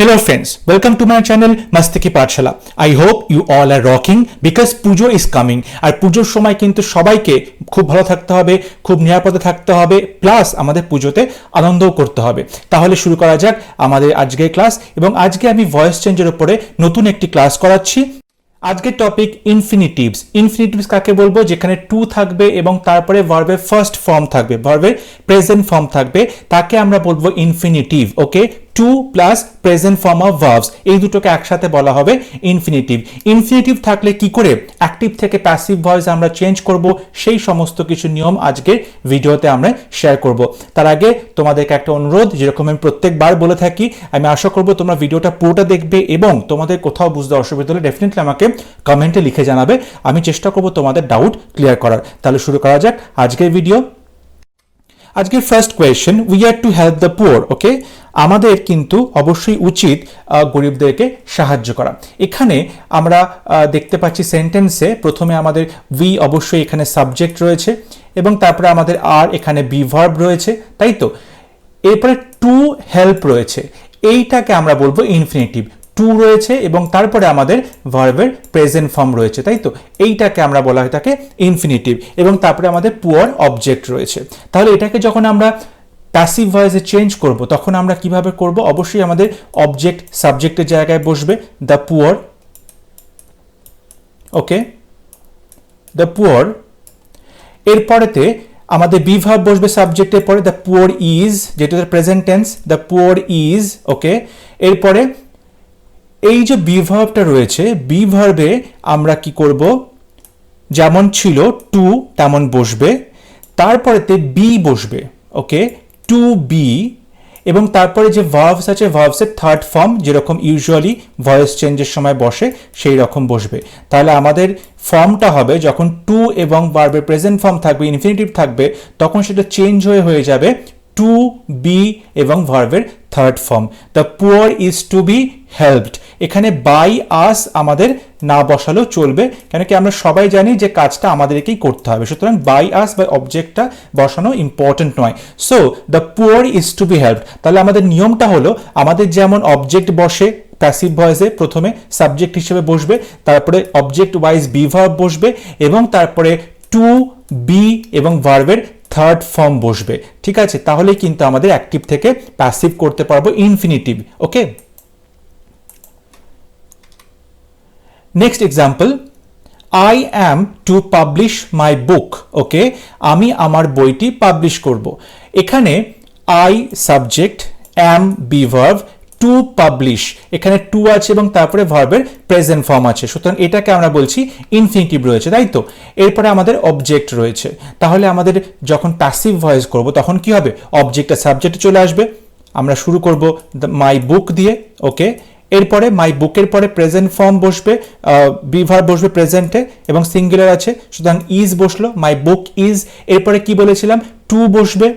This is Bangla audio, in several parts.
Hello friends, welcome to my channel Masti Ki Pathshala. I hope you all are rocking because Puja is coming আর পুজোর সময় কিন্তু সবাইকে খুব ভালো থাকতে হবে, খুব নিরাপদে থাকতে হবে, প্লাস আমাদের পুজোতে আনন্দও করতে হবে। তাহলে শুরু করা যাক আমাদের আজকের ক্লাস এবং আজকে আমি ভয়েস চেঞ্জের উপরে নতুন একটি ক্লাস করাচ্ছি। আজকের টপিক ইনফিনিটিভস। ইনফিনিটিভস কাকে বলবো? যেখানে টু থাকবে এবং তারপরে ভার্বের ফার্স্ট ফর্ম থাকবে, ভার্বের প্রেজেন্ট ফর্ম থাকবে, তাকে আমরা বলবো infinitive. Okay, to plus present form of verbs, এই দুটোকে একসাথে বলা হবে ইনফিনিটিভ। ইনফিনিটিভ থাকলে কি করে অ্যাক্টিভ থেকে প্যাসিভ ভয়েস আমরা চেঞ্জ করব, সেই সমস্ত কিছু নিয়ম আজকের ভিডিওতে আমরা শেয়ার করব। তার আগে তোমাদেরকে একটা অনুরোধ, যেরকম আমি প্রত্যেকবার বলে থাকি, আমি আশা করব তোমরা ভিডিওটা পুরোটা দেখবে এবং তোমাদের কোথাও বুঝতে অসুবিধা হলে ডেফিনেটলি আমাকে কমেন্টে লিখে জানাবে। আমি চেষ্টা করব তোমাদের ডাউট ক্লিয়ার করার। তাহলে শুরু করা যাক আজকের ভিডিও। আজকের first question, we are to help the poor. Okay, আমাদের কিন্তু অবশ্যই উচিত গরিবদেরকে সাহায্য করা। এখানে আমরা দেখতে পাচ্ছি সেন্টেন্সে প্রথমে আমাদের উই অবশ্যই এখানে সাবজেক্ট রয়েছে এবং তারপরে আমাদের আর এখানে বি ভার্ব রয়েছে, তাই তো। এরপরে টু হেল্প রয়েছে, এইটাকে আমরা বলবো ইনফিনিটিভ। টু রয়েছে এবং তারপরে আমাদের ভার্বের প্রেজেন্ট ফর্ম রয়েছে, তাই তো। এইটাকে আমরা বলা হয় থাকে ইনফিনিটিভ এবং তারপরে আমাদের পুয়ার অবজেক্ট রয়েছে। তাহলে এটাকে যখন আমরা প্যাসিভ ভয়েসে চেঞ্জ করব তখন আমরা কিভাবে করব? অবশ্যই আমাদের অবজেক্ট সাবজেক্টের জায়গায় বসবে the poor. Okay, the poor. এরপরেতে আমাদের বি ভার্ব বসবে সাবজেক্টের পরে, দ্য পুয়ার ইজ, যেটা present tense, the poor is. Okay, এরপরে এই যে বি ভার্বটা রয়েছে, বি ভার্বে আমরা কি করব? যেমন ছিল টু তেমন বসবে, তারপরেতে বি বসবে। ওকে, টু বি, এবং তারপরে যে ভার্বস আছে ভার্বসের থার্ড ফর্ম যেরকম ইউজুয়ালি ভয়েস চেঞ্জের সময় বসে সেই রকম বসবে। তাহলে আমাদের ফর্মটা হবে, যখন টু এবং ভার্বের প্রেজেন্ট ফর্ম থাকবে, ইনফিনিটিভ থাকবে, তখন সেটা চেঞ্জ হয়ে যাবে টু বি এবং ভার্বের third form. The poor is to be helped. এখানে বাই আস আমাদের না বসালেও চলবে, কেন কি আমরা সবাই জানি যে কাজটা আমাদেরকেই করতে হবে, সুতরাং বাই আস বা অবজেক্টটা বসানো ইম্পর্টেন্ট নয়। So the poor is to be helped. তাহলে আমাদের নিয়মটা হলো, আমাদের যেমন অবজেক্ট বসে প্যাসিভ ভয়েসে প্রথমে সাবজেক্ট হিসেবে বসবে, তারপরে অবজেক্ট ওয়াইজ বি ভার্ব বসবে এবং তারপরে টু বি এবং ভার্বের থার্ড ফর্ম বসবে। ঠিক আছে, তাহলে কিন্তু আমাদের অ্যাক্টিভ থেকে প্যাসিভ করতে পারবো infinitive. Okay, next example, I am to publish my book. Okay, আমি আমার বইটি পাবলিশ করব। এখানে I subject, am be verb, to publish, এখানে টু আছে এবং তারপরে ভার্বের প্রেজেন্ট ফর্ম আছে, সুতরাং এটাকে আমরা বলছি ইনফিনিটিভ রয়েছে, তাই তো। এরপরে আমাদের অবজেক্ট রয়েছে, তাহলে আমাদের যখন প্যাসিভ ভয়েস করব তখন কি হবে? অবজেক্টটা সাবজেক্টে চলে আসবে। আমরা শুরু করব মাই বুক দিয়ে। ওকে, এরপরে মাই বুকের পরে প্রেজেন্ট ফর্ম বসবে, বি ভার্ব বসবে প্রেজেন্টে এবং সিঙ্গুলার আছে, সুতরাং ইজ বসলো, মাই বুক ইজ। এরপরে কি বলেছিলাম? টু বসবে,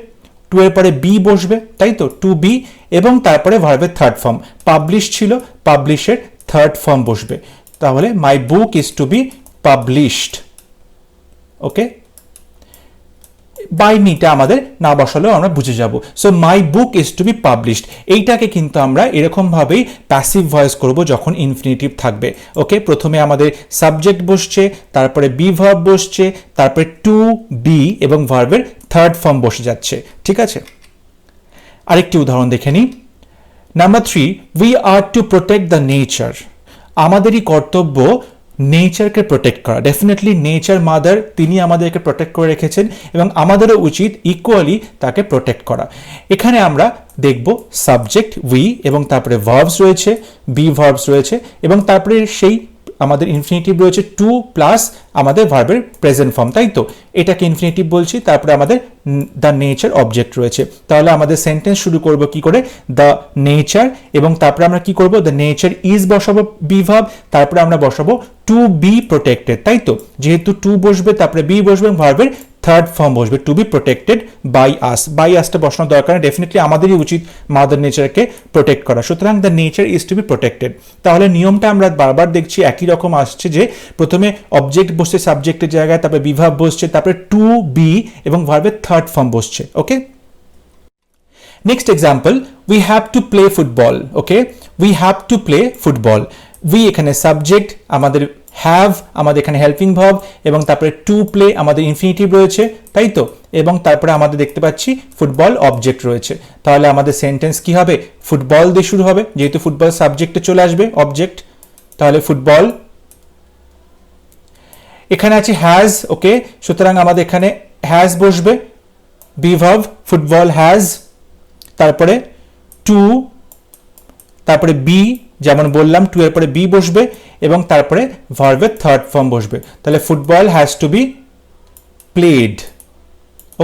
টু এর পরে বি বসবে, তাই তো, টু বি, এবং তারপরে ভার্বের থার্ড ফর্ম। পাবলিশ ছিল, পাবলিশের থার্ড ফর্ম বসবে, তাহলে my book is to be published. Okay, by মিটা আমাদের না বসালেও আমরা বুঝে যাব। So my book is to be published, এইটাকে কিন্তু আমরা এরকমভাবেই প্যাসিভ ভয়েস করব যখন ইনফিনিটিভ থাকবে। ওকে, প্রথমে আমাদের সাবজেক্ট বসছে, তারপরে বি ভার্ব বসছে, তারপরে টু বি এবং ভার্বের থার্ড ফর্ম বসে যাচ্ছে। ঠিক আছে, আরেকটি উদাহরণ দেখে নিই। Number 3, we are to protect the nature. আমাদেরই কর্তব্য নেচারকে প্রোটেক্ট করা। ডেফিনেটলি নেচার মাদার, তিনি আমাদেরকে প্রোটেক্ট করে রেখেছেন এবং আমাদেরও উচিত ইকুয়ালি তাকে প্রোটেক্ট করা। এখানে আমরা দেখব সাবজেক্ট উই এবং তারপরে ভার্বস রয়েছে, বি ভার্বস রয়েছে এবং তারপরে সেই আমাদের ইনফিনিটিভ রয়েছে টু প্লাস আমাদের ভার্বের প্রেজেন্ট ফর্ম, তাই তো। এটাকে ইনফিনিটিভ বলছি, তারপরে আমাদের দ্য নেচার অবজেক্ট রয়েছে। তাহলে আমাদের সেন্টেন্স শুরু করব কি করে? দ্য নেচার, এবং তারপরে আমরা কি করব? দ্য নেচার ইজ বসাবো বি ভার্ব, তারপরে আমরা বসাবো টু বি প্রোটেক্টেড, তাই তো। যেহেতু টু বসবে, তারপরে বি বসবে এবং ভার্বের থার্ড ফর্ম বসবে to be protected by us. By আসটা বসানোর দরকার নেই, ডেফিনেটলি আমাদেরই উচিত মাদার নেচারকে প্রোটেক্ট করা, সুতরাং the nature is to be protected. তাহলে নিয়মটা আমরা বারবার দেখছি একই রকম আসছে, যে প্রথমে অবজেক্ট বসছে সাবজেক্টের জায়গায়, তারপরে বি ভার্ব বসছে, তারপরে টু বি এবং ভার্বের থার্ড ফর্ম বসছে। Okay, next example, we have to play football. Okay, we have to play football. We এখানে সাবজেক্ট, আমাদের হ্যাভ আমাদের এখানে হেল্পিং ভার্ব, এবং তারপরে টু প্লে আমাদের ইনফিনিটিভ রয়েছে, তাই তো, এবং তারপরে আমাদের দেখতে পাচ্ছি ফুটবল অবজেক্ট রয়েছে। তাহলে আমাদের সেন্টেন্স কি হবে? ফুটবল দিয়ে শুরু হবে, যেহেতু ফুটবল সাবজেক্টে চলে আসবে অবজেক্ট, তাহলে ফুটবল। এখানে আছে হ্যাজ। ওকে, সুতরাং আমাদের এখানে হ্যাজ বসবে, বি ভার্ব, ফুটবল হ্যাজ, তারপরে টু, তারপরে বি, যেমন বললাম টু এর পরে বি বসবে, এবং তারপরে ভার্বের থার্ড ফর্ম বসবে। তাহলে football has to be played.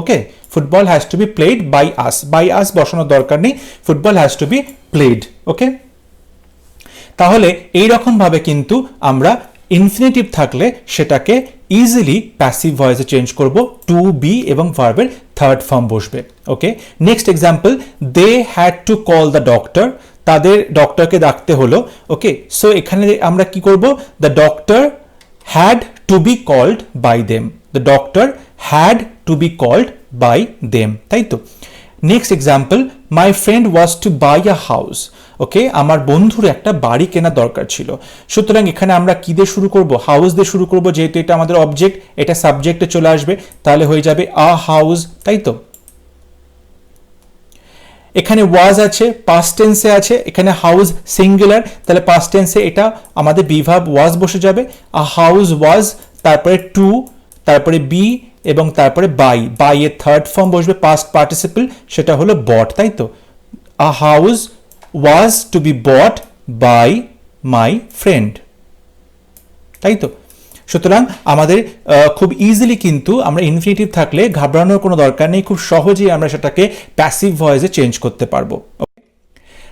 Okay, football has to be played by us. By us বসানোর দরকার নেই, football has to be played. Okay, তাহলে এইরকম ভাবে কিন্তু আমরা ইনফিনিটিভ থাকলে সেটাকে ইজিলি প্যাসিভ ভয়েসে চেঞ্জ করব, টু বি এবং ভার্বের থার্ড ফর্ম বসবে। Okay, next example, they had to call the doctor. তাদের ডক্টরকে ডাকতে হলো। ওকে, সো এখানে আমরা কি করব? The doctor had to be called by them. The doctor had to be called by them, তাই তো। Next example, my friend was to buy a house. Okay, আমার বন্ধুর একটা বাড়ি কেনার দরকার ছিল। সুতরাং এখানে আমরা কি দিয়ে শুরু করব? হাউস দিয়ে শুরু করব, যেহেতু এটা আমাদের অবজেক্ট, এটা সাবজেক্টে চলে আসবে, তাহলে হয়ে যাবে আ হাউস, তাই তো। এখানে ওয়াজ আছে, পাস্ট টেন্সে আছে, এখানে হাউস সিঙ্গুলার, তাহলে পাস্ট টেন্সে এটা আমাদের বি ভার্ব ওয়াজ বসে যাবে, আ হাউস ওয়াজ, তারপরে টু, তারপরে বি, এবং তারপরে বাই। বাই এর থার্ড ফর্ম বসবে পাস্ট পার্টিসিপল, সেটা হলো বট, তাই তো। A house was to be bought by my friend, তাই তো। সুতরাং আমাদের খুব ইজিলি কিন্তু আমরা ইনফিনিটিভ থাকলে ঘাবড়ানোর কোনো দরকার নেই, খুব সহজেই আমরা সেটাকে প্যাসিভ ভয়েসে চেঞ্জ করতে পারবো।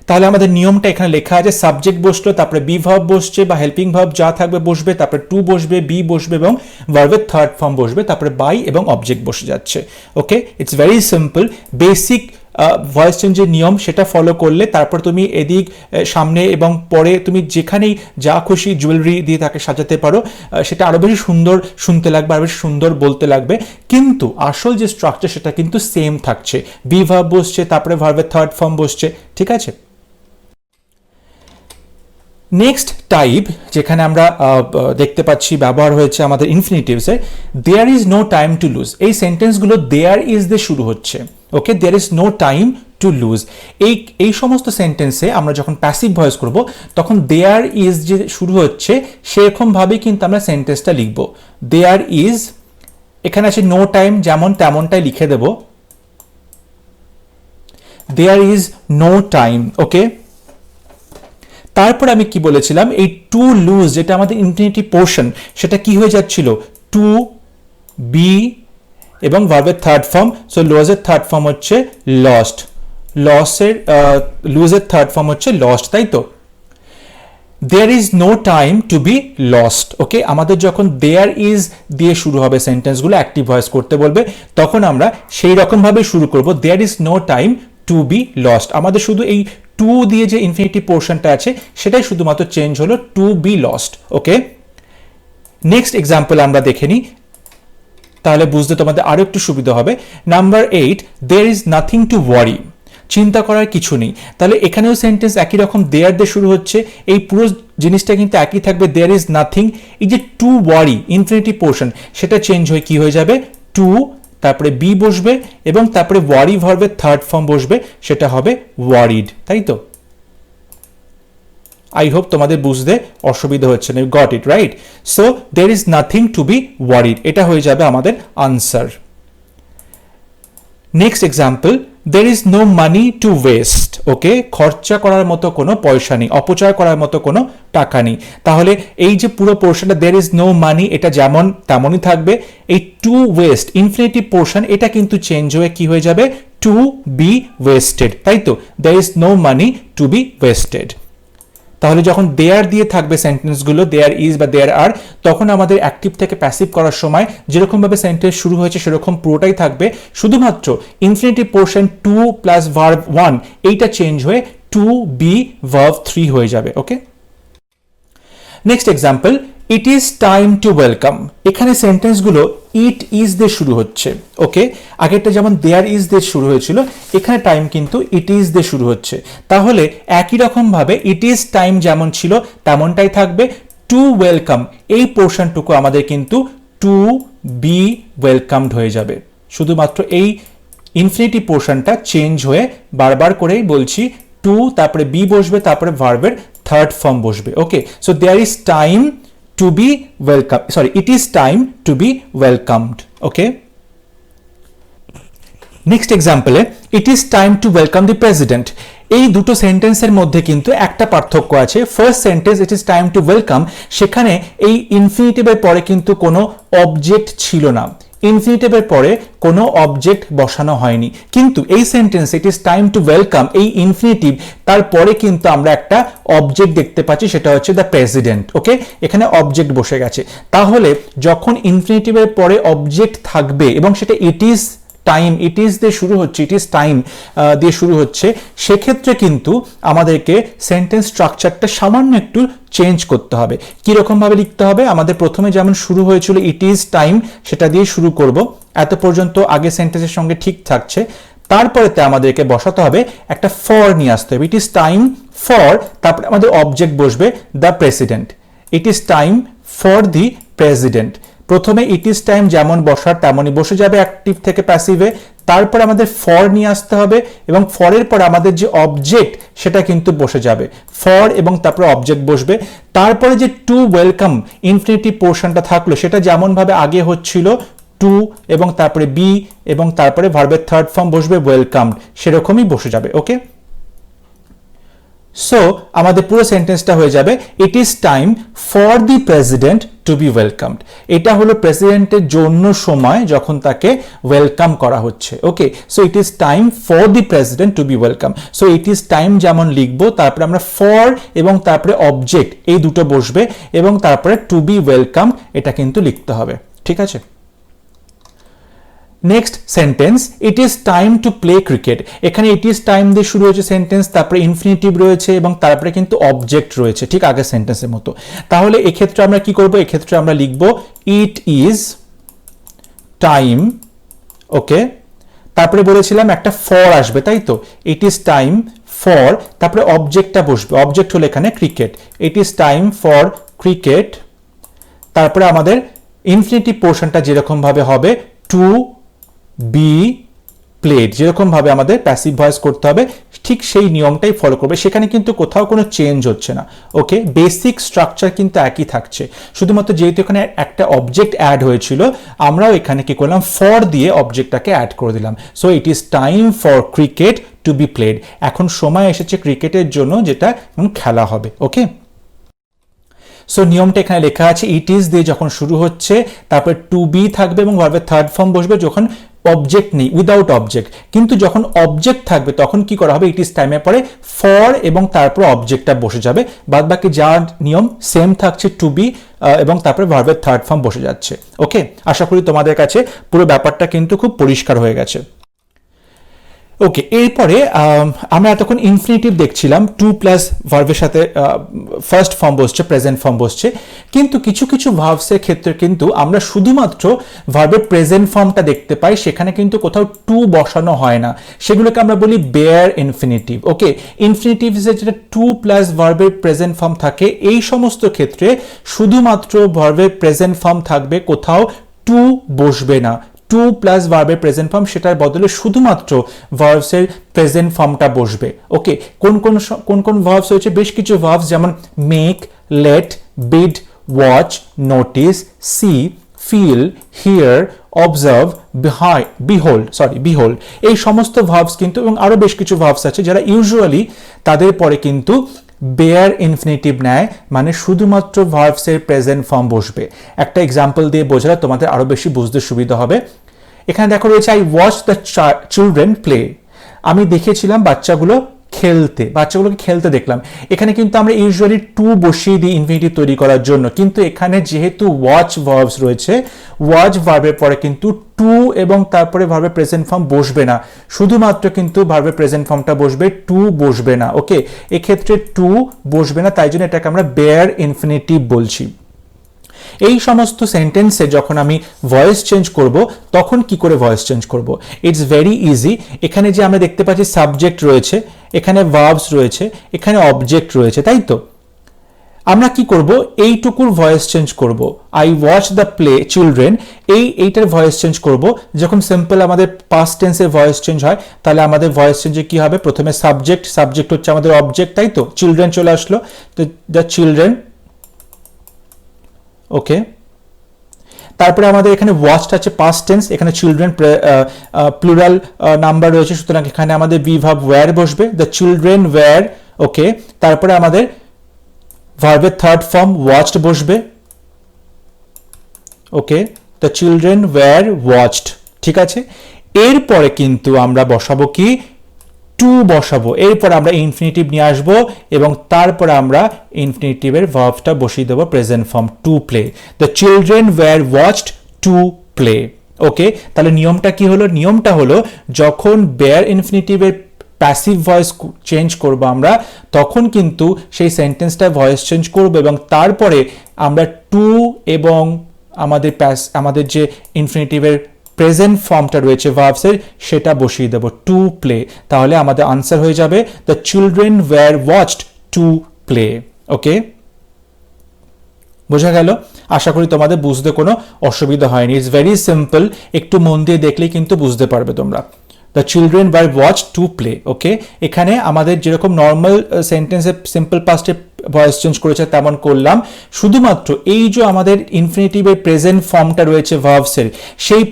তাহলে আমাদের নিয়মটা এখানে লেখা আছে, সাবজেক্ট বসলো, তারপরে বি ভার্ব বসছে বা হেল্পিং ভার্ব যা থাকবে বসবে, তারপরে টু বসবে, বি বসবে, এবং ভার্বের থার্ড ফর্ম বসবে, তারপরে বাই এবং অবজেক্ট বসে যাচ্ছে। Okay, it's very simple. Basic voice চেঞ্জের নিয়ম সেটা ফলো করলে তারপর তুমি এদিক সামনে এবং পরে তুমি যেখানেই যা খুশি জুয়েলারি দিয়ে তাকে সাজাতে পারো, সেটা আরও বেশি সুন্দর শুনতে লাগবে, আরও বেশি সুন্দর বলতে লাগবে, কিন্তু আসল যে স্ট্রাকচার সেটা কিন্তু সেম থাকছে। বি ভার্ব বসছে, তারপরে ভার্বের থার্ড ফর্ম বসছে, ঠিক আছে। নেক্সট টাইপ যেখানে আমরা দেখতে পাচ্ছি ব্যবহার হয়েছে আমাদের ইনফিনিটিভসে, there is no time to lose. এই সেন্টেন্সগুলো দেয়ার ইজ দিয়ে শুরু হচ্ছে। Okay, there is no time to lose. এই সমস্ত সেন্টেন্সে আমরা যখন প্যাসিভ ভয়েস করব তখন দেয়ার ইজ যে শুরু হচ্ছে সেরকমভাবেই কিন্তু আমরা সেন্টেন্সটা লিখব। দেয়ার ইজ, এখানে আছে নো টাইম, যেমন তেমনটাই লিখে দেব, দেয়ার ইজ নো টাইম। ওকে, তারপর আমি কি বলেছিলাম, এই টু লুজ যেটা আমাদের ইনফিনিটিভ পোর্শন সেটা কি হয়ে যাচ্ছিল? টু বি এবং ভার্বের থার্ড ফর্ম। সো লুজের থার্ড ফর্ম হচ্ছে লস্ট, লসের লুজের থার্ড ফর্ম হচ্ছে লস্ট, তাই তো। There is no time to be lost. Okay, আমাদের যখন দেয়ার ইজ দিয়ে শুরু হবে সেন্টেন্সগুলো অ্যাক্টিভ ভয়েস করতে বলবে, তখন আমরা সেই রকমভাবে শুরু করব, there is no time to be lost. আমাদের শুধু এই টু দিয়ে যে ইনফিনিটিভ পোর্শনটা আছে সেটাই শুধুমাত্র চেঞ্জ হলো, to be lost. Okay, next example আমরা দেখে নিই, তাহলে বুঝতে তোমাদের আরো একটু সুবিধা হবে। Number 8, there is nothing to worry. চিন্তা করার কিছু নেই। তাহলে এখানেও সেন্টেন্স একই রকম, দেয়ার দিয়ে শুরু হচ্ছে, এই পুরো জিনিসটা কিন্তু একই থাকবে, দেয়ার ইজ নাথিং। এই যে টু ওয়ারি ইনফিনিটিভ পোর্শন সেটা চেঞ্জ হয়ে কি হয়ে যাবে? টু, তারপরে বি বসবে, এবং তারপরে ওয়ারি ভার্বের থার্ড ফর্ম বসবে, সেটা হবে ওয়ারিড, তাই তো। আই হোপ তোমাদের বুঝতে অসুবিধা হচ্ছে না। Got it right? So there is nothing to be worried, এটা হয়ে যাবে আমাদের answer. Next example, there is no money to waste. Okay, খরচা করার মতো কোনো পয়সা নেই, অপচয় করার মতো কোনো টাকা নেই। তাহলে এই যে পুরো পোর্শনটা দের ইজ নো মানি, এটা যেমন তেমনই থাকবে। এই টু ওয়েস্ট ইনফিনিটিভ পোর্শন এটা কিন্তু চেঞ্জ হয়ে কি হয়ে যাবে? টু বি ওয়েস্টেড, তাই তো। There is no money to be wasted. তাহলে যখন দেয়ার দিয়ে থাকবে সেন্টেন্সগুলো, দেয়ার ইজ বা দেয়ার আর, তখন আমাদের অ্যাক্টিভ থেকে প্যাসিভ করার সময় যেরকমভাবে সেন্টেন্স শুরু হয়েছে সেরকম পুরোটাই থাকবে, শুধুমাত্র infinitive portion to plus verb one এইটা চেঞ্জ হয়ে টু বি ভার্ব থ্রি হয়ে যাবে। Okay, next example, it is time to welcome, এখানে সেন্টেন্সগুলো ইট ইজ দিয়ে শুরু হচ্ছে। ওকে, আগেরটা যেমন দেয়ার ইজ দিয়ে শুরু হয়েছিল, এখানে টাইম কিন্তু ইট ইজ দিয়ে শুরু হচ্ছে। তাহলে একই রকম ভাবে ইট ইজ টাইম যেমন ছিল তেমনটাই থাকবে। টু ওয়েলকাম এই পোর্শনটুকু আমাদের কিন্তু টু বি ওয়েলকামড হয়ে যাবে। শুধুমাত্র এই ইনফিনিটিভ পোর্শনটা চেঞ্জ হয়ে বারবার করেই বলছি টু, তারপরে বি বসবে, তারপরে ভার্বের থার্ড ফর্ম বসবে। Okay, so there is time to be welcome, sorry, it is time to be welcomed. Okay, next এক্সাম্পলে it is time to welcome the president. এই দুটো সেন্টেন্সের মধ্যে কিন্তু একটা পার্থক্য আছে। First sentence it is time to welcome, সেখানে এই ইনফিনিটিভের পরে কিন্তু কোনো অবজেক্ট ছিল না, ইনফিনিটিভের পরে কোনো অবজেক্ট বসানো হয়নি। কিন্তু এই sentence it is time to welcome, এই ইনফিনিটিভ তারপরে কিন্তু আমরা একটা অবজেক্ট দেখতে পাচ্ছি, সেটা হচ্ছে দ্য প্রেসিডেন্ট। ওকে, এখানে অবজেক্ট বসে গেছে। তাহলে যখন ইনফিনিটিভের পরে অবজেক্ট থাকবে এবং সেটা ইট ইজ টাইম, ইট ইজ দিয়ে শুরু হচ্ছে, ইট ইজ টাইম দিয়ে শুরু হচ্ছে, সেক্ষেত্রে কিন্তু আমাদেরকে সেন্টেন্স স্ট্রাকচারটা সামান্য একটু চেঞ্জ করতে হবে। কীরকম ভাবে লিখতে হবে? আমাদের প্রথমে যেমন শুরু হয়েছিল ইট ইজ টাইম, সেটা দিয়ে শুরু করব, এত পর্যন্ত আগে সেন্টেন্সের সঙ্গে ঠিক থাকছে। তারপরেতে আমাদেরকে বসাতে হবে একটা ফর নিয়ে আসতে হবে। ইট ইজ টাইম ফর, তারপরে আমাদের অবজেক্ট বসবে the president. It is time for the president. প্রথমে ইট ইজ টাইম যেমন বসার তেমনই বসে যাবে অ্যাক্টিভ থেকে প্যাসিভে, তারপর আমাদের ফর নিয়ে আসতে হবে এবং ফরের পর আমাদের যে অবজেক্ট সেটা কিন্তু বসে যাবে, ফর এবং তারপরে অবজেক্ট বসবে। তারপরে যে টু ওয়েলকাম ইনফিনিটিভ পোর্শনটা থাকলো সেটা যেমন ভাবে আগে হচ্ছিল টু এবং তারপরে বি এবং তারপরে ভার্বের থার্ড ফর্ম বসবে ওয়েলকামড, সেরকমই বসে যাবে। ওকে, সো আমাদের পুরো সেন্টেন্সটা হয়ে যাবে it is time for the president to be welcomed. এটা হলো প্রেসিডেন্টের জন্য সময় যখন তাকে ওয়েলকাম করা হচ্ছে। Okay, so it is time for the president to be welcome. So it is time যেমন লিখবো, তারপরে আমরা ফর এবং তারপরে অবজেক্ট এই দুটো বসবে এবং তারপরে টু বি ওয়েলকাম এটা কিন্তু লিখতে হবে। ঠিক আছে, next sentence it is time to play cricket. এখানে ইট ইজ টাইম দিয়ে শুরু হয়েছে সেন্টেন্স, তারপরে ইনফিনিটিভ রয়েছে এবং তারপরে কিন্তু অবজেক্ট রয়েছে ঠিক আগের সেন্টেন্সের মতো। তাহলে এক্ষেত্রে আমরা কি করব? এক্ষেত্রে আমরা লিখব ইট ইজ টাইম, ওকে, তারপরে বলেছিলাম একটা ফর আসবে, তাই তো, ইট ইজ টাইম ফর, তারপরে অবজেক্টটা বসবে, অবজেক্ট হলো এখানে cricket, it is time for cricket. তারপরে আমাদের ইনফিনিটিভ পোর্শনটা যেরকম ভাবে হবে টু বি প্লেড, যেরকম ভাবে আমাদের প্যাসিভ ভয়েস করতে হবে ঠিক সেই নিয়মটাই ফলো করবে, সেখানে কিন্তু কোথাও কোনো চেঞ্জ হচ্ছে না। ওকে, বেসিক স্ট্রাকচার কিন্তু একই থাকছে, শুধুমাত্র যেহেতু এখানে একটা অবজেক্ট অ্যাড হয়েছিল আমরাও এখানে কি করলাম ফর দিয়ে অবজেক্টটাকে অ্যাড করে দিলাম। So it is time for cricket two be played, এখন সময় এসেছে ক্রিকেটের জন্য যেটা খেলা হবে। ওকে, সো নিয়মটা এখানে লেখা আছে ইট ইজ দিয়ে যখন শুরু হচ্ছে তারপর টু বি থাকবে এবং ভার্বের থার্ড ফর্ম বসবে যখন অবজেক্ট নেই, উইদাউট অবজেক্ট। কিন্তু যখন অবজেক্ট থাকবে তখন কি করা হবে? ইট ইজ টাইমের পরে ফর এবং তারপর অবজেক্টটা বসে যাবে, বাদ বাকি যা নিয়ম সেম থাকছে, টু বি এবং তারপরে ভার্বের থার্ড ফর্ম বসে যাচ্ছে। ওকে, আশা করি তোমাদের কাছে পুরো ব্যাপারটা কিন্তু খুব পরিষ্কার হয়ে গেছে। ওকে, এরপরে আমরা এতক্ষণ ইনফিনিটিভ দেখছিলাম, টু প্লাস ভার্বের সাথে ফার্স্ট ফর্ম বসছে, প্রেজেন্ট ফর্ম বসছে, কিন্তু কিছু কিছু ভার্বসের ক্ষেত্রে কিন্তু আমরা শুধুমাত্র ভার্বের প্রেজেন্ট ফর্মটা দেখতে পাই, সেখানে কিন্তু কোথাও টু বসানো হয় না, সেগুলোকে আমরা বলি বেয়ার ইনফিনিটিভ। ওকে, ইনফিনিটিভসে যেটা টু প্লাস ভার্বের প্রেজেন্ট ফর্ম থাকে এই সমস্ত ক্ষেত্রে শুধুমাত্র ভার্বের প্রেজেন্ট ফর্ম থাকবে, কোথাও টু বসবে না। টু প্লাস ভার্বের প্রেজেন্ট ফর্ম, সেটার বদলে শুধুমাত্র ভার্বসের প্রেজেন্ট ফর্মটা বসবে। ওকে, কোন কোন ভার্বস হয়েছে? বেশ কিছু ভার্বস যেমন make, let, bid, watch, notice, see, feel, hear, observe, behold, এই সমস্ত ভার্বস কিন্তু, এবং আরো বেশ কিছু ভার্বস আছে যারা ইউজুয়ালি তাদের পরে কিন্তু বেয়ার ইনফিনিটিভ নেয়, মানে শুধুমাত্র ভার্বসের প্রেজেন্ট ফর্ম বসবে। একটা এক্সাম্পল দিয়ে বোঝালে তোমাদের আরো বেশি বুঝতে সুবিধা হবে। এখানে দেখো রয়েছে I watch the children play, আমি দেখেছিলাম বাচ্চাগুলোকে খেলতে দেখলাম। এখানে কিন্তু আমরা ইউজুয়ালি টু বসিয়ে দিই ইনফিনিটিভ তৈরি করার জন্য, কিন্তু এখানে যেহেতু ওয়াচ ভার্বস রয়েছে, ওয়াচ ভার্বের পরে কিন্তু টু এবং তারপরে ভার্বের প্রেজেন্ট ফর্ম বসবে না, শুধুমাত্র কিন্তু ভার্বের প্রেজেন্ট ফর্মটা বসবে, টু বসবে না। ওকে, এক্ষেত্রে টু বসবে না, তাই জন্য এটাকে আমরা বেয়ার ইনফিনিটিভ বলছি। এই সমস্ত সেন্টেন্সে যখন আমি ভয়েস চেঞ্জ করব তখন কি করে ভয়েস চেঞ্জ করব? It's very easy. এখানে যে আমরা দেখতে পাচ্ছি সাবজেক্ট রয়েছে, এখানে ভার্বস রয়েছে, এখানে অবজেক্ট রয়েছে, তাই তো? আমরা কি করব? এইটুকুর ভয়েস চেঞ্জ করব। I watch the play children, এইটার ভয়েস চেঞ্জ করব। যখন সিম্পল আমাদের পাস্ট টেন্সের ভয়েস চেঞ্জ হয় তাহলে আমাদের ভয়েস চেঞ্জে কি হবে? প্রথমে সাবজেক্ট হচ্ছে আমাদের অবজেক্ট, তাই তো? চিলড্রেন চলে আসলো, তো দ্য চিলড্রেন, ওকে। তারপরে আমাদের এখানে ওয়াচড আছে পাস্ট টেন্স, এখানে চিলড্রেন প্লুরাল নাম্বার রয়েছে, সুতরাং এখানে আমাদের বি ভার্ব ওয়্যার বসবে, দ্য চিলড্রেন ওয়্যার, ওকে। তারপরে আমাদের ভার্বের থার্ড ফর্ম ওয়াচড বসবে, ওকে, দ্য চিলড্রেন ওয়্যার ওয়াচড, ঠিক আছে। এরপরে কিন্তু আমরা বসাবো কি? টু বসাবো। এরপর আমরা ইনফিনিটিভ নিয়ে আসবো এবং তারপরে আমরা ইনফিনিটিভের ভার্বটা বসিয়ে দেবো present form, to play. The children were watched to play, okay. তাহলে নিয়মটা কি হলো? নিয়মটা হলো যখন বেয়ার ইনফিনিটিভের প্যাসিভ ভয়েস চেঞ্জ করব আমরা, তখন কিন্তু সেই সেন্টেন্সটা ভয়েস চেঞ্জ করব এবং তারপরে আমরা টু এবং আমাদের যে ইনফিনিটিভের প্রেজেন্ট ফর্মটা রয়েছে ভার্বসের সেটা বসিয়ে দেব, টু প্লে। তাহলে আমাদের আনসার হয়ে যাবে the children were watched to play, okay. বোঝা গেল? আশা করি তোমাদের বুঝতে কোনো অসুবিধা হয়নি। ইটস ভেরি সিম্পল, একটু মন দিয়ে দেখলেই কিন্তু বুঝতে পারবে তোমরা। The children were watched to play, okay. এখানে আমাদের যেরকম নর্মাল সেন্টেন্সে সিম্পল পাস্টে ভয়েস চেঞ্জ করেছে তেমন করলাম, শুধুমাত্র এই যে আমাদের ইনফিনিটিভের প্রেজেন্ট ফর্মটা রয়েছে ভার্বসের, সেই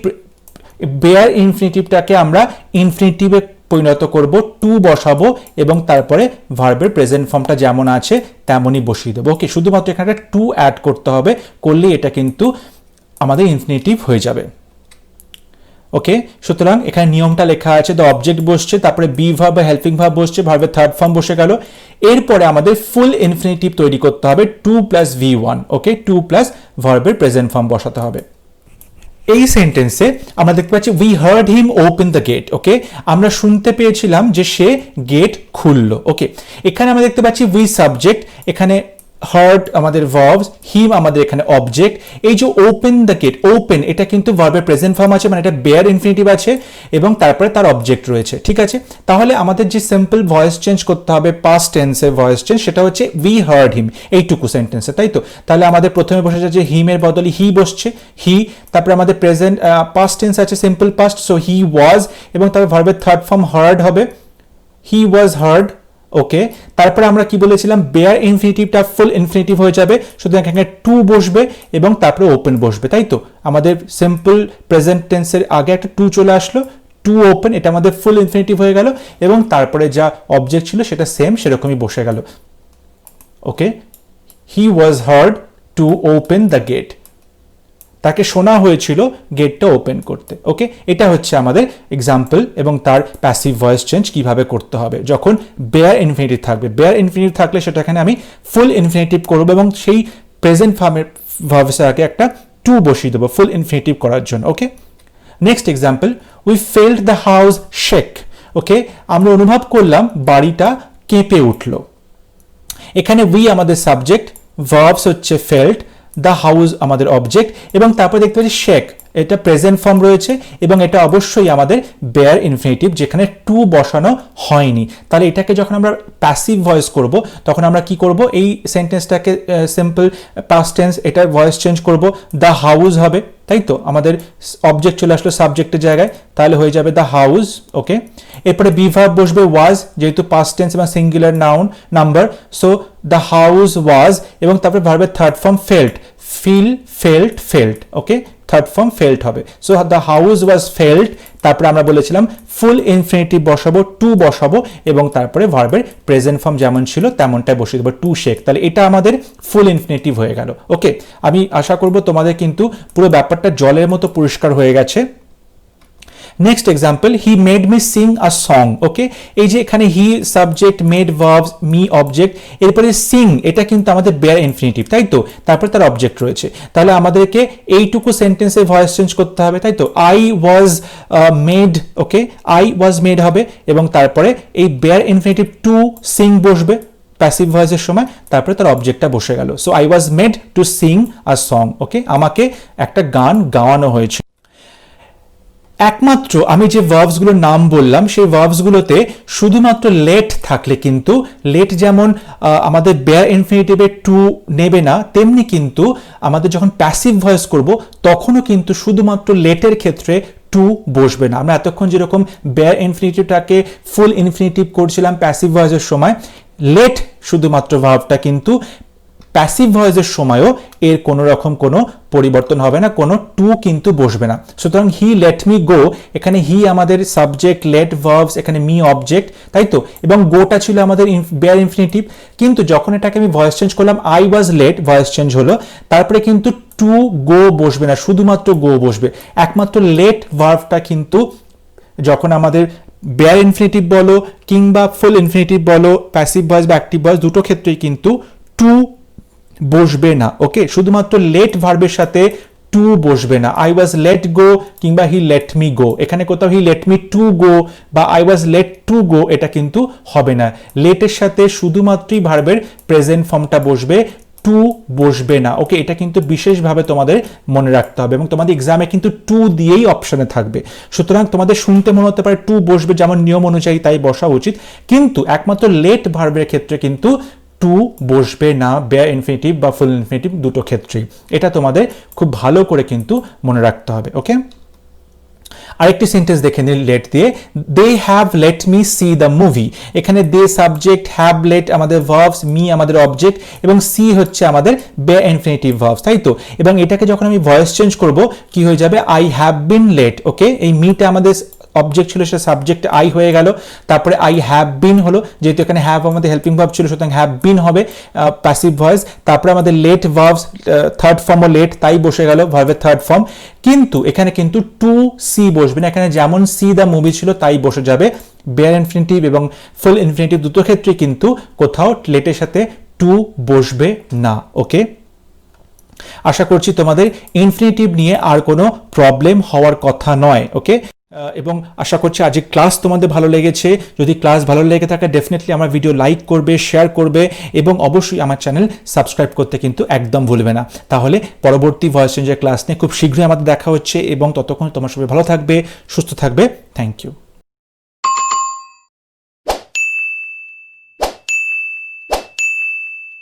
বেয়ার ইনফিনিটিভটাকে আমরা ইনফিনিটিভে পরিণত করব, টু বসাবো এবং তারপরে ভার্বের প্রেজেন্ট ফর্মটা যেমন আছে তেমনই বসিয়ে দেবো, ওকে। শুধুমাত্র এখানে টু অ্যাড করতে হবে, করলেই এটা কিন্তু আমাদের ইনফিনিটিভ হয়ে যাবে, ওকে। সুতরাং এখানে নিয়মটা লেখা আছে, দ্য অবজেক্ট বসছে, তারপরে বি ভার্ব বা হেল্পিং ভার্ব বসছে, ভার্বের থার্ড ফর্ম বসে গেল। এরপরে আমাদের ফুল ইনফিনিটিভ তৈরি করতে হবে, to plus V1, okay, to plus ভার্বের প্রেজেন্ট ফর্ম বসাতে হবে। এই সেন্টেন্সে আমরা দেখতে পাচ্ছি we heard him open the gate, okay. আমরা শুনতে পেয়েছিলাম যে সে গেট খুললো, ওকে। এখানে আমরা দেখতে পাচ্ছি উই সাবজেক্ট, এখানে হার্ড আমাদের ভার্বস, হিম আমাদের এখানে অবজেক্ট। এই যে ওপেন দ্য গেট, ওপেন এটা কিন্তু ভার্বের প্রেজেন্ট ফর্ম আছে, মানে এটা বেয়ার ইনফিনিটিভ আছে এবং তারপরে তার অবজেক্ট রয়েছে, ঠিক আছে। তাহলে আমাদের যে সিম্পল ভয়েস চেঞ্জ করতে হবে পাস্ট টেন্সে ভয়েস চেঞ্জ, সেটা হচ্ছে উই হার্ড হিম, এইটুকু সেন্টেন্সে, তাই তো। তাহলে আমাদের প্রথমে বসে যাচ্ছে হিমের বদলে হি বসছে, হি। তারপরে আমাদের প্রেজেন্ট পাস্ট টেন্স আছে সিম্পল পাস্ট, সো হি ওয়াজ, এবং তারপর ভার্বের থার্ড ফর্ম হার্ড হবে, হি ওয়াজ হার্ড, ওকে। তারপরে আমরা কি বলেছিলাম? বেয়ার ইনফিনিটিভটা ফুল ইনফিনিটিভ হয়ে যাবে, সুতরাং এখানে টু বসবে এবং তারপরে ওপেন বসবে, তাই তো। আমাদের সিম্পল প্রেজেন্ট টেন্সের আগে একটা টু চলে আসলো, টু ওপেন, এটা আমাদের ফুল ইনফিনিটিভ হয়ে গেল এবং তারপরে যা অবজেক্ট ছিল সেটা সেম সেরকমই বসে গেল, ওকে। He was heard to open the gate, তাকে শোনা হয়েছিল গেটটা ওপেন করতে, ওকে। এটা হচ্ছে আমাদের এক্সাম্পল এবং তার প্যাসিভ ভয়েস চেঞ্জ কিভাবে করতে হবে যখন বেয়ার ইনফিনিটিভ থাকবে। বেয়ার ইনফিনিটিভ থাকলে সেটা এখানে আমি ফুল ইনফিনিটিভ করবো এবং সেই প্রেজেন্ট ভার্বের আগে একটা টু বসিয়ে দেবো ফুল ইনফিনিটিভ করার জন্য, okay. Next example, we felt the house shake, okay. আমরা অনুভব করলাম বাড়িটা কেঁপে উঠল। এখানে উই আমাদের সাবজেক্ট, ভার্বস হচ্ছে ফেল্ট, দ্য হাউস আমাদের অবজেক্ট এবং তারপর দেখতে পাচ্ছি শেক, এটা প্রেজেন্ট ফর্ম রয়েছে এবং এটা অবশ্যই আমাদের বেয়ার ইনফিনিটিভ যেখানে টু বসানো হয়নি। তাহলে এটাকে যখন আমরা প্যাসিভ ভয়েস করব তখন আমরা কি করব? এই সেন্টেন্সটাকে সিম্পল পাস্ট টেন্স এটার ভয়েস চেঞ্জ করব, দ্য হাউস হবে, তাই তো। আমাদের অবজেক্ট চলে আসলো সাবজেক্টের জায়গায়, তাহলে হয়ে যাবে দ্য হাউস, ওকে। এরপরে বি ভার্ব বসবে ওয়াজ, যেহেতু পাস্ট টেন্স এবং singular noun number, so the house was এবং তারপরে ভার্বের থার্ড ফর্ম ফেল্ট, ফেল্ট, ওকে। থার্ড ফর্ম ফেল্ট হবে, so the house was felt. তারপরে আমরা বলেছিলাম ফুল ইনফিনিটিভ বসাবো, টু বসাবো এবং তারপরে ভার্বের প্রেজেন্ট ফর্ম যেমন ছিল তেমনটাই বসিয়ে দেবো, টু শেক। তাহলে এটা আমাদের ফুল ইনফিনিটিভ হয়ে গেল, ওকে। আমি আশা করব তোমাদের কিন্তু পুরো ব্যাপারটা জলের মতো পরিষ্কার হয়ে গেছে। Next example, he made me sing a song, okay. এই যে এখানে he subject, made verbs, me object, এরপরে সিং এটা কিন্তু আমাদের বেয়ার ইনফিনিটিভ, তাই তো। তারপরে তার অবজেক্ট রয়েছে, তাহলে আমাদেরকে এইটুকু সেন্টেন্সে ভয়েস চেঞ্জ করতে হবে, তাই তো। I was made, okay, I was made হবে এবং তারপরে এই বেয়ার ইনফিনিটিভ টু সিং বসবে, প্যাসিভ ভয়েসের সময়, তারপরে তার অবজেক্টটা বসে গেল। So I was made to sing a song, okay, আমাকে একটা গান গাওয়ানো হয়েছে। একমাত্র আমি যে ভার্বসগুলোর নাম বললাম সেই ভার্বসগুলোতে শুধুমাত্র লেট থাকলে কিন্তু, লেট যেমন আমাদের বেয়ার ইনফিনিটিভে টু নেবে না, তেমনি কিন্তু আমাদের যখন প্যাসিভ ভয়েস করব তখনও কিন্তু শুধুমাত্র লেটের ক্ষেত্রে টু বসবে না। আমরা এতক্ষণ যেরকম বেয়ার ইনফিনিটিভটাকে ফুল ইনফিনিটিভ করছিলাম প্যাসিভ ভয়েসের সময়, লেট শুধুমাত্র ভার্বটা কিন্তু প্যাসিভ ভয়েসের সময়ও এর কোনো রকম কোনো পরিবর্তন হবে না, কোনো টু কিন্তু বসবে না। সুতরাং হি লেট মি গো, এখানে হি আমাদের সাবজেক্ট, লেট ভার্বস, এখানে মি অবজেক্ট, তাই তো, এবং গোটা ছিল আমাদের বেয়ার ইনফিনিটিভ। কিন্তু যখন এটাকে আমি ভয়েস চেঞ্জ করলাম, I was let, voice change হলো, তারপরে কিন্তু টু গো বসবে না, শুধুমাত্র গো বসবে। একমাত্র লেট ভার্বটা কিন্তু যখন আমাদের বেয়ার ইনফিনিটিভ বলো কিংবা ফুল ইনফিনিটিভ বলো, প্যাসিভ ভয়েস বা অ্যাক্টিভ ভয়েস দুটো ক্ষেত্রেই কিন্তু টু বসবে না, ওকে, শুধুমাত্র লেট ভার্বের সাথে টু বসবে না। আই ওয়াজ লেট গো কিংবা হি লেট মি গো, এখানে কোথাও he let me to go বা I was let to go এটা কিন্তু হবে না। লেটের সাথে শুধুমাত্রই ভার্বের প্রেজেন্ট ফর্মটা বসবে, টু বসবে না, ওকে, এটা কিন্তু বিশেষভাবে তোমাদের মনে রাখতে হবে এবং তোমাদের এক্সামে কিন্তু টু দিয়েই অপশনে থাকবে। সুতরাং তোমাদের শুনতে মনে হতে পারে টু বসবে, যেমন নিয়ম অনুযায়ী তাই বসা উচিত, কিন্তু একমাত্র লেট ভার্বের ক্ষেত্রে কিন্তু টু বসবে না, বেয়ার ইনফিনিটিভ বা ফুল ইনফিনিটিভ দুটো ক্ষেত্রেই। এটা তোমাদের খুব ভালো করে কিন্তু মনে রাখতে হবে, ওকে। আরেকটি সেন্টেন্স দেখে নিন লেট দিয়ে, they have let me see the movie. এখানে দে সাবজেক্ট, হ্যাভ লেট আমাদের ভার্বস, মি আমাদের অবজেক্ট এবং সি হচ্ছে আমাদের বেয়ার ইনফিনিটিভ ভার্বস, তাই তো। এবং এটাকে যখন আমি ভয়েস চেঞ্জ করব কি হয়ে যাবে, আই হ্যাভ বিন লেট, ওকে, এই মিটা আমাদের অবজেক্ট ছিল, সেটা সাবজেক্ট আই হয়ে গেল, তারপরে আই হ্যাভ বিন হলো, যেহেতু এখানে হ্যাভ আমাদের হেল্পিং ভার্ব ছিল, সুতরাং হ্যাভ বিন হবে প্যাসিভ ভয়েস, তারপরে আমাদের লেট ভার্বস, থার্ড ফর্মও লেট, তাই বসে গেল ভার্বের থার্ড ফর্ম। কিন্তু এখানে কিন্তু টু সি বসবে না, এখানে যেমন সি দ্য মুভি ছিল তাই বসে যাবে। বেয়ার ইনফিনিটিভ এবং ফুল ইনফিনিটিভ দুটো ক্ষেত্রে কিন্তু কোথাও লেটের সাথে টু বসবে না, ওকে। আশা করছি তোমাদের ইনফিনিটিভ নিয়ে আর কোনো প্রবলেম হওয়ার কথা নয়, ওকে। এবং আশা করছি আজকে ক্লাস তোমাদের ভালো লেগেছে। যদি ক্লাস ভালো লেগে থাকে ডেফিনেটলি আমার ভিডিও লাইক করবে, শেয়ার করবে এবং অবশ্যই আমার চ্যানেল সাবস্ক্রাইব করতে কিন্তু একদম ভুলবে না। তাহলে পরবর্তী ভয়েস চেঞ্জের ক্লাস নিয়ে খুব শীঘ্রই আমাদের দেখা হচ্ছে এবং ততক্ষণ তোমার সবাই ভালো থাকবে, সুস্থ থাকবে। Thank you.